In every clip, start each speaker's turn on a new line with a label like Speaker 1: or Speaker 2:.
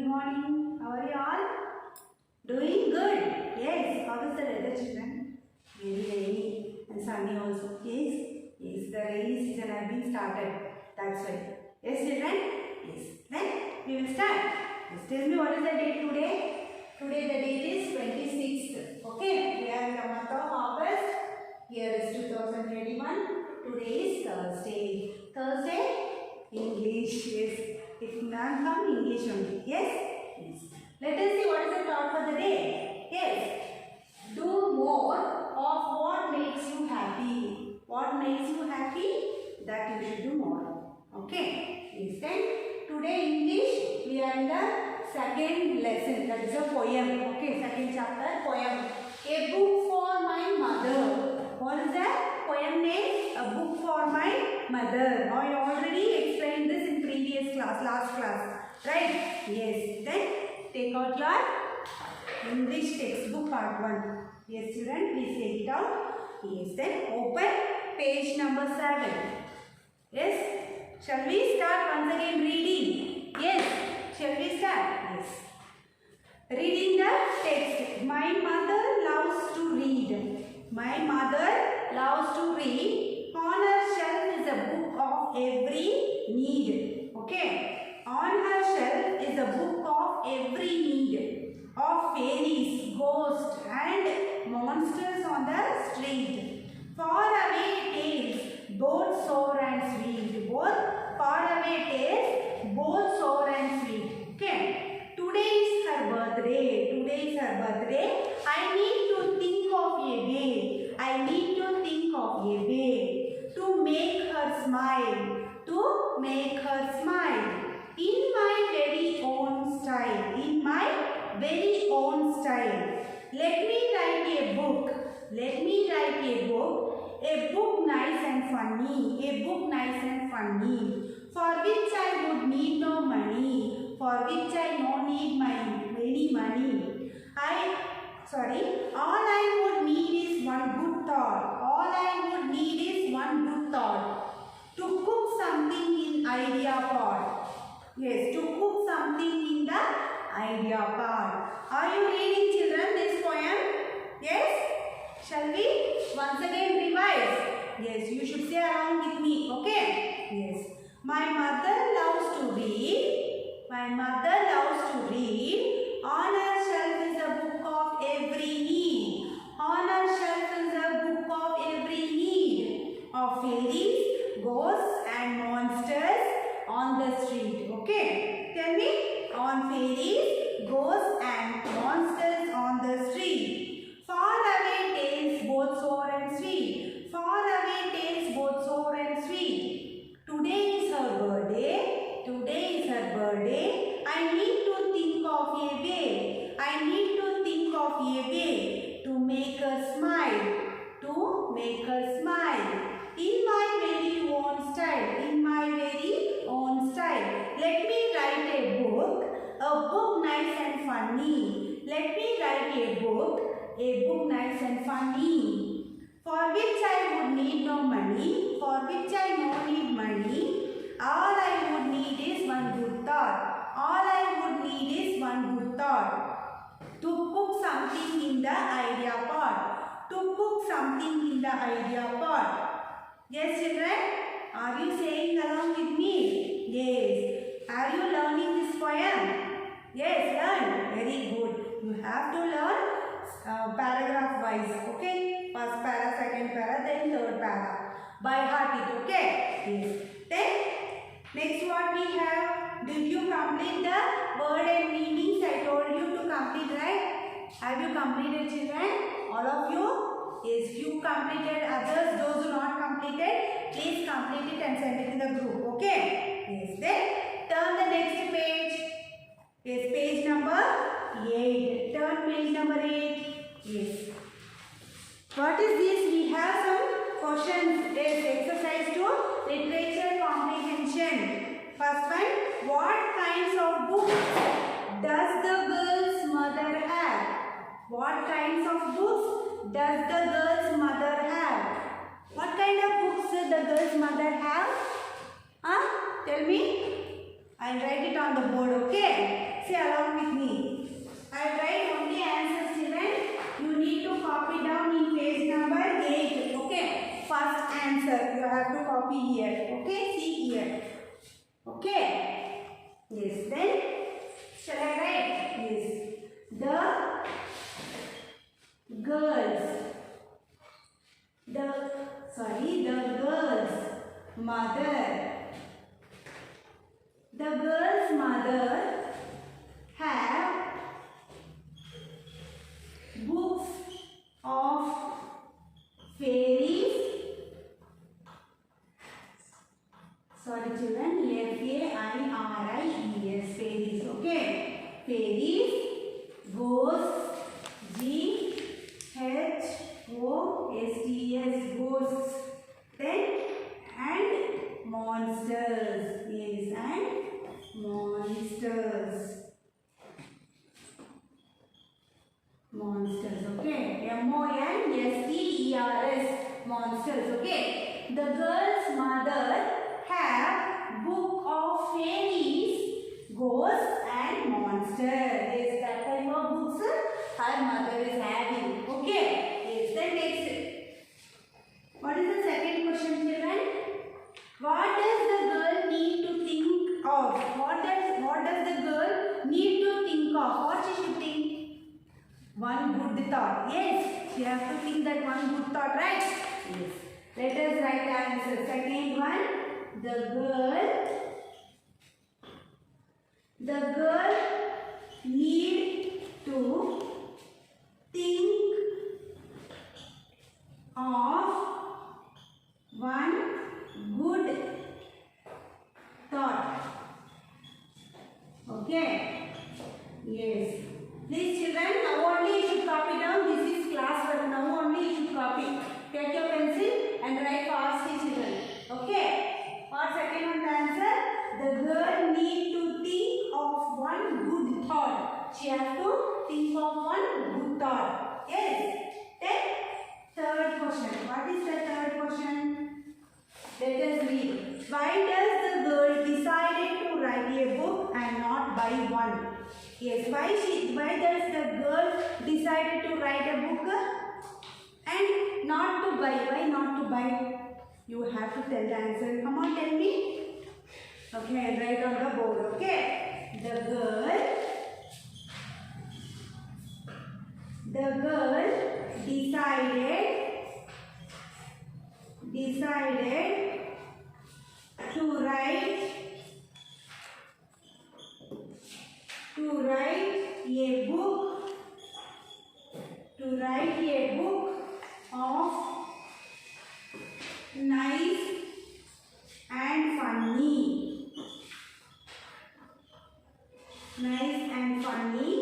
Speaker 1: morning. How are you all? Doing good? Yes. How is the weather, children? Very rainy and sunny also. Yes. Yes. The rainy season has been started. That's why. Yes, children? Yes. Then we will start. Yes. Tell me what is the date today? Today the date is 26th. Okay. We are in the month of August. Year is 2021. Today is Thursday. Thursday? English. Yes. If none come, English only. Yes? Yes. Let us see what is the thought for the day. Yes. Do more of what makes you happy. What makes you happy? That you should do more. Okay. Yes. Then today English we are in the second lesson. That is a poem. Okay. Second chapter poem. A book for my mother. What is that poem name? A book for my mother. I already explained this in previous class, last class. Right? Yes. Then take out your English textbook part 1. Yes, children, please take it out. Yes. Then open page number 7. Yes. Shall we start once again reading? Yes. Shall we start? Yes. Reading the text. My mother loves to read. My mother loves to read. On her shelf is a book of every need. Okay. On her shelf is a book of every need. Of fairies, ghosts and monsters on the street. Far away tales, both sour and sweet. Both far away tales, both sour and sweet. Okay. Today is her birthday. Today is her birthday. I need to think of a way. I need to think of a way to make her smile. To make her smile. In my very own style. In my very own style. Let me write a book. Let me write a book. A book nice and funny. A book nice and funny. For which I would need no money. For which I no need any money. All I would need is one good thought. All I would need is one good thought. To cook something in idea pot. Yes, to cook something in the idea pot. Are you reading, children, this poem? Yes? Shall we once again revise? Yes, you should say along with me. Okay? Yes. My mother loves to read. My mother loves to read. On her shelf is a book of every need. On her shelf is a book of every need. Of fairies, ghosts and monsters on the street. Okay? Tell me. On fairies, ghosts and monsters on the street. Far away tales both sour and sweet. Far away tales both sour and sweet. Today is her birthday. Today is her birthday. I need to think of a way. I need to think of a way to make her smile. To make her smile. In my very own style. In my very own style. Let me write a book nice and funny. Let me write a book nice and funny. For which I would need no money. For which I no need money. All I would need is one good thought. All I would need is one good thought. To cook something in the idea pot. To cook something in the idea pot. Yes, children? Are you saying along with me? Yes. Are you learning this poem? Yes, learn. Very good. You have to learn paragraph wise. Okay? First para, second para, then third para. By heart it. Okay? Yes. Then next what we have. Did you complete the word and meanings? I told you to complete, right? Have you completed, children? All of you? Yes, few completed, others, those who not completed, please complete it and send it in the group. Okay? Yes. Then turn the next page. Yes, page number 8. Turn page number 8. Yes. What is this? We have some questions. Yes, exercise 2. Literature comprehension. First one. What kinds of books does the girl's mother have? What kinds of books does the girl's mother have? What kind of books does the girl's mother have? Tell me. I'll write it on the board, okay? Say along copy here. Okay, see here. Okay. Yes. Then shall I write? Yes. The girls. The girls' mother. The girl's mother have books of fairies. Sorry children, F-A-I-R-I-E-S, fairies, okay. Fairies, ghosts, G-H-O-S-T-S, ghosts. Then, and monsters, yes, and monsters. Monsters, okay. M-O-N-S-T-E-R-S, monsters, okay. The girl's mother have book of fairies, ghosts and monsters. Yes, that kind of books her mother is having. Okay. Yes, then next. What is the second question, children? What does the girl need to think of? What does the girl need to think of? What she should think? One good thought. Yes, she has to think that one good thought, right? Yes. Let us write the answer. Second one, the girl need to think of one good thought. Okay. Yes. Please children, now only you should copy down. This is class work. Now only you should copy. Take your pencil and write fastly children. Okay. What second one the answer? The girl need to think of one good thought. She has to think of one good thought. Yes. Then third question. What is the third question? Let us read. Why does the girl decided to write a book and not buy one? Yes, why does the girl decided to write a book and not to buy? Why not to buy? You have to tell the answer. Come on, tell me. Okay, write on the board. Okay, the girl decided to write a book of nice and funny.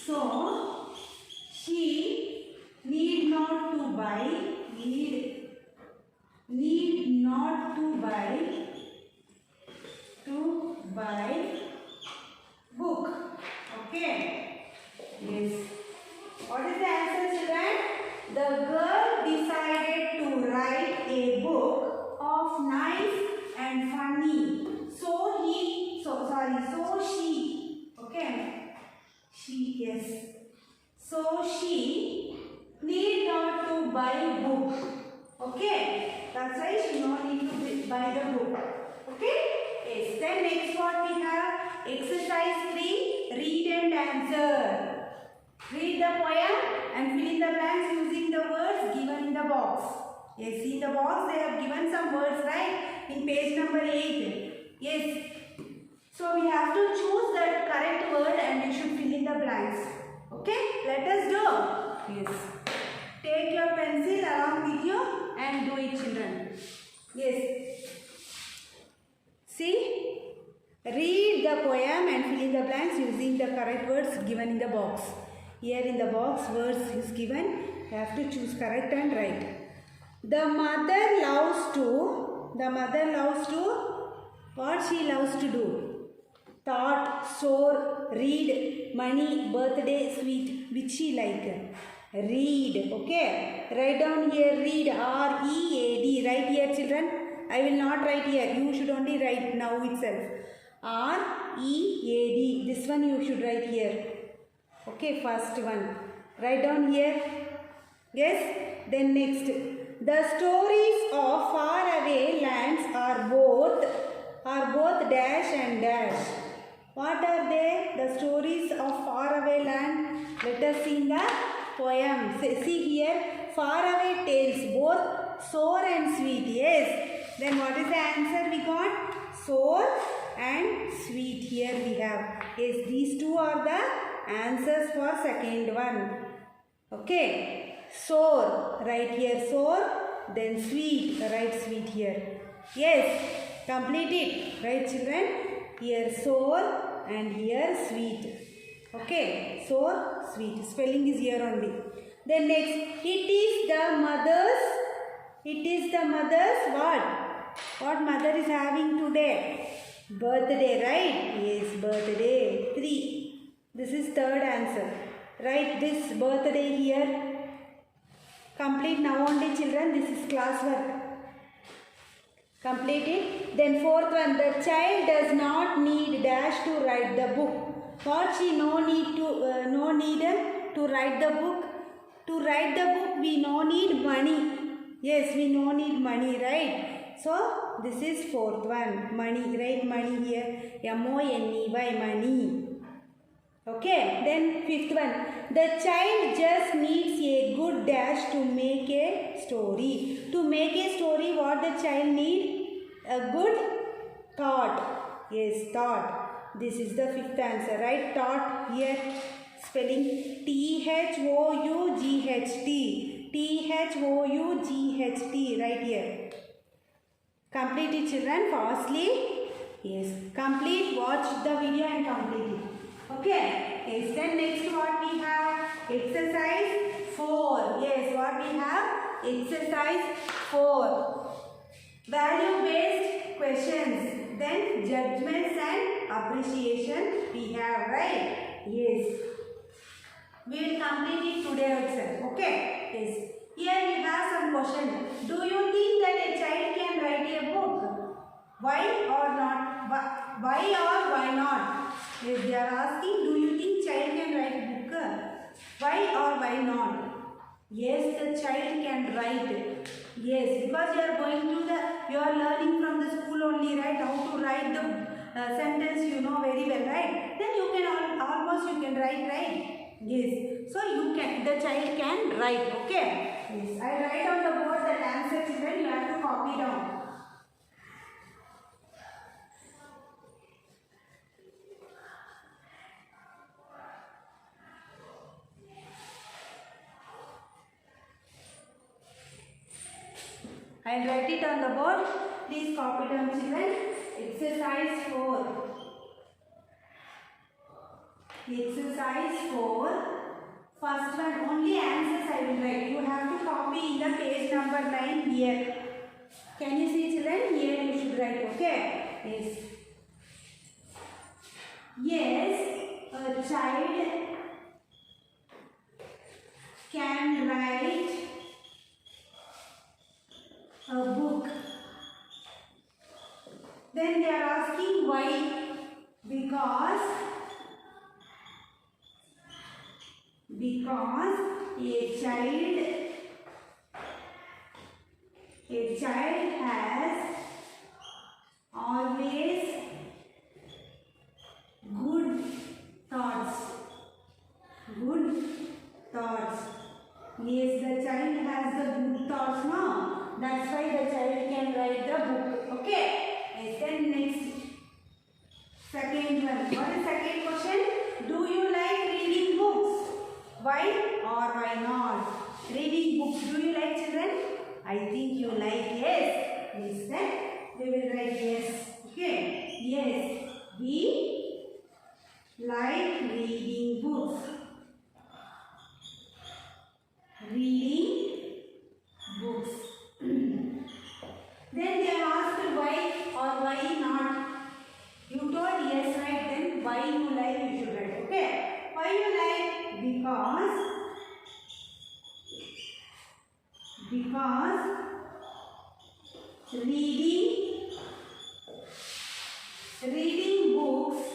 Speaker 1: So she need not to buy book. Okay. Yes. What is the answer, children? The girl decided to write a book of nice and funny. So she need not to buy book. Okay. That's why she no need to buy the book. Okay. Yes. Then next what we have? Exercise 3. Read and answer. Read the poem and fill in the blanks using the words given in the box. Yes, in the box they have given some words, right? In page number 8. Yes. So we have to choose the correct word and you should fill in the blanks. Okay? Let us do. Yes. Take your pencil along with you and do it, children. Yes. See? Read the poem and fill in the blanks using the correct words given in the box. Here in the box words is given. You have to choose correct and right. The mother loves to what she loves to do? Thought, store, read, money, birthday, sweet. Which she like? Read. Okay. Write down here read. R-E-A-D. Write here children. I will not write here. You should only write now itself. R-E-A-D. This one you should write here. Okay, first one. Write down here. Yes. Then next. The stories of faraway lands are both dash and dash. What are they? The stories of faraway land. Let us sing the poem. See here, faraway tales, both sour and sweet. Yes. Then what is the answer we got? Sour and sweet. Here we have. Yes, these two are the answers for second one. Okay. Sour, right here sour. Then sweet, write sweet here. Yes, complete it. Right children? Here sour and here sweet. Okay, sour, sweet. Spelling is here only. Then next, it is the mother's what? What mother is having today? Birthday, right? Yes, birthday. 3. This is third answer. Write this birthday here. Complete now only children. This is class work. Complete it. Then fourth one. The child does not need dash to write the book. What she no need to write the book. To write the book we no need money. Yes, we no need money, right? So this is fourth one. Money. Write money here. M-O-N-E-Y, money. Okay. Then fifth one. The child just needs a good dash to make a story. To make a story, what the child need? A good thought. Yes, thought. This is the fifth answer, right? Thought here. Spelling T-H-O-U-G-H-T. T-H-O-U-G-H-T. Right here. Complete it children fastly. Yes. Complete. Watch the video and complete it. Okay. Yes. Then next what we have? Exercise 4. Yes. What we have? Exercise 4. Value based questions. Then judgments and appreciation we have, right? Yes. We will complete it today itself. Okay. Yes. Here we have some questions. Do you think that a child can write a book? Why or not? Why or why not? If they are asking, do you think child can write a book? Why or why not? Yes, the child can write. Yes, because you are learning from the school only, right? How to write the sentence, you know very well, right? Then you can almost you can write, right? Yes. So the child can write. Okay. Yes. I write on the board that answer children. You have to copy down. I will write it on the board. Please copy down children. Exercise 4. Exercise 4. First one, only answers I will write. You have to copy in the page number 9 here. Can you see children? Here you should write. Okay. Yes. Yes, a child can write a book. Then they are asking why. Because a child has always good thoughts. Yes, the child has the good thoughts, no? That's why the child can write the book. Okay. Yes, then next. Second one. What is second question? Do you like reading books? Why or why not? Reading books. Do you like children? I think you like. Yes. Yes, then we will write yes. Okay. Yes. We like reading books. Reading books. Then they are asked why or why not. You told yes, right? Then why you like you should write. Okay. Why you like? Because reading books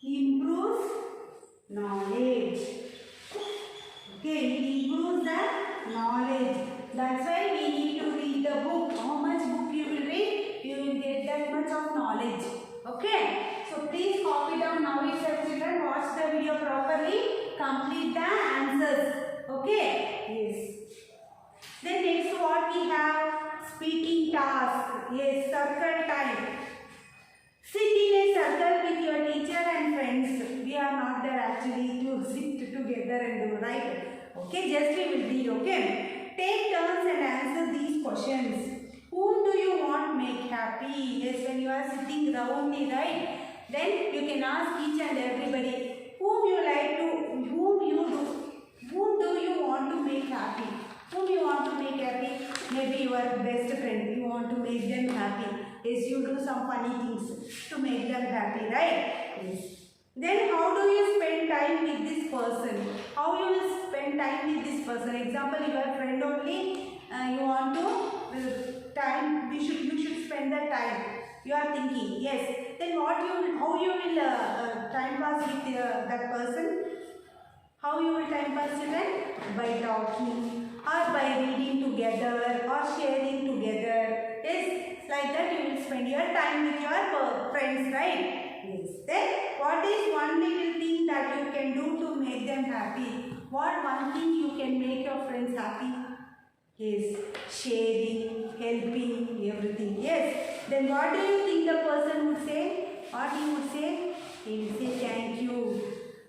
Speaker 1: improves knowledge. task. Yes, circle time. Sit in a circle with your teacher and friends. We are not there actually to sit together and do, right? Okay, just we will read, okay? Take turns and answer these questions. Whom do you want make happy? Yes, when you are sitting roundly, right? Then you can ask each and everybody whom you like to, whom do you want to make happy? Whom you want to make happy? Maybe your best friend, you want to make them happy. Yes, you do some funny things to make them happy, right? Yes. Then how do you spend time with this person? How you will spend time with this person? Example, your friend only, you want to time. You should spend that time. You are thinking, yes. Then how you will time pass with that person? How you will time pass children? By talking or by reading together or sharing together. Yes, like that you will spend your time with your friends, right? Yes. Then what is one little thing that you can do to make them happy? What one thing you can make your friends happy? Yes, sharing, helping, everything. Yes. Then what do you think the person would say? What he would say? He will say thank you.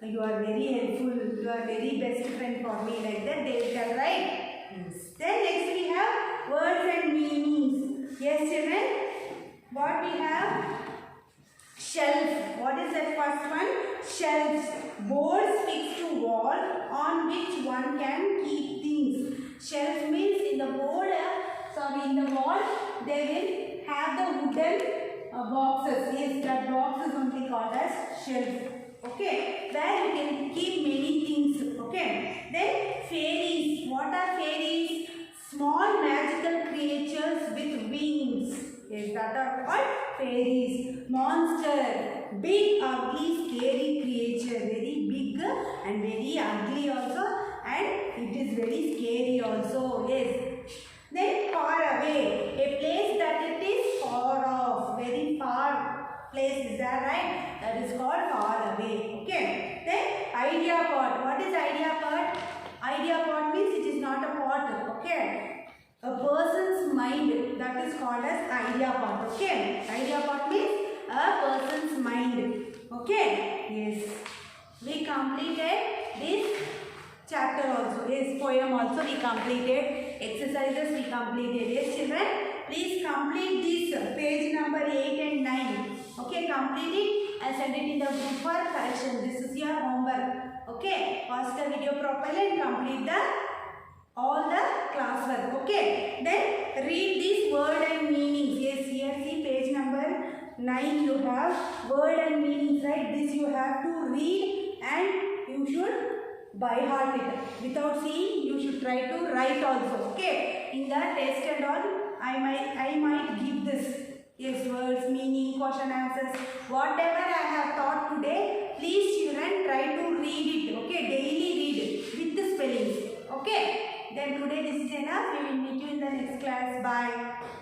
Speaker 1: You are very helpful. You are very best friend for me. Like that they will tell, right? Yes. Then next we have words and meanings. Yes, children. What we have? Shelf. What is that first one? Shelves. Boards fixed to wall on which one can keep things. Shelf means in the board, in the wall, they will have the wooden boxes. Yes, that box is only called as shelf. Okay, where you can keep many things. Okay, then fairies. What are fairies? Small magical creatures with wings. Yes, that are called fairies. Monster. Big, ugly, scary creature. Very big and very ugly also. And it is very scary also. Yes. Then far away. A place that it is far off. Very far place, is that right? That is called far away. Okay. Then idea pot. What is idea pot? Idea pot means it is not a pot. Okay. A person's mind, that is called as idea pot. Okay. Idea pot means a person's mind. Okay. Yes. We completed this chapter also. Yes, poem also we completed. Exercises we completed. Yes, children. Please complete this page number 8 and 9. Okay, complete it and send it in the group for correction. This is your homework. Okay, watch the video properly and complete all the classwork. Okay, then read this word and meanings. Yes, here see page number 9 you have word and meanings, right? This you have to read and you should by heart it. Without seeing, you should try to write also. Okay, in the test and all, I might give this. Yes, words, meaning, question, answers, whatever I have taught today, please children try to read it. Okay, daily read it with the spellings. Okay, then today this is enough. We will meet you in the next class. Bye.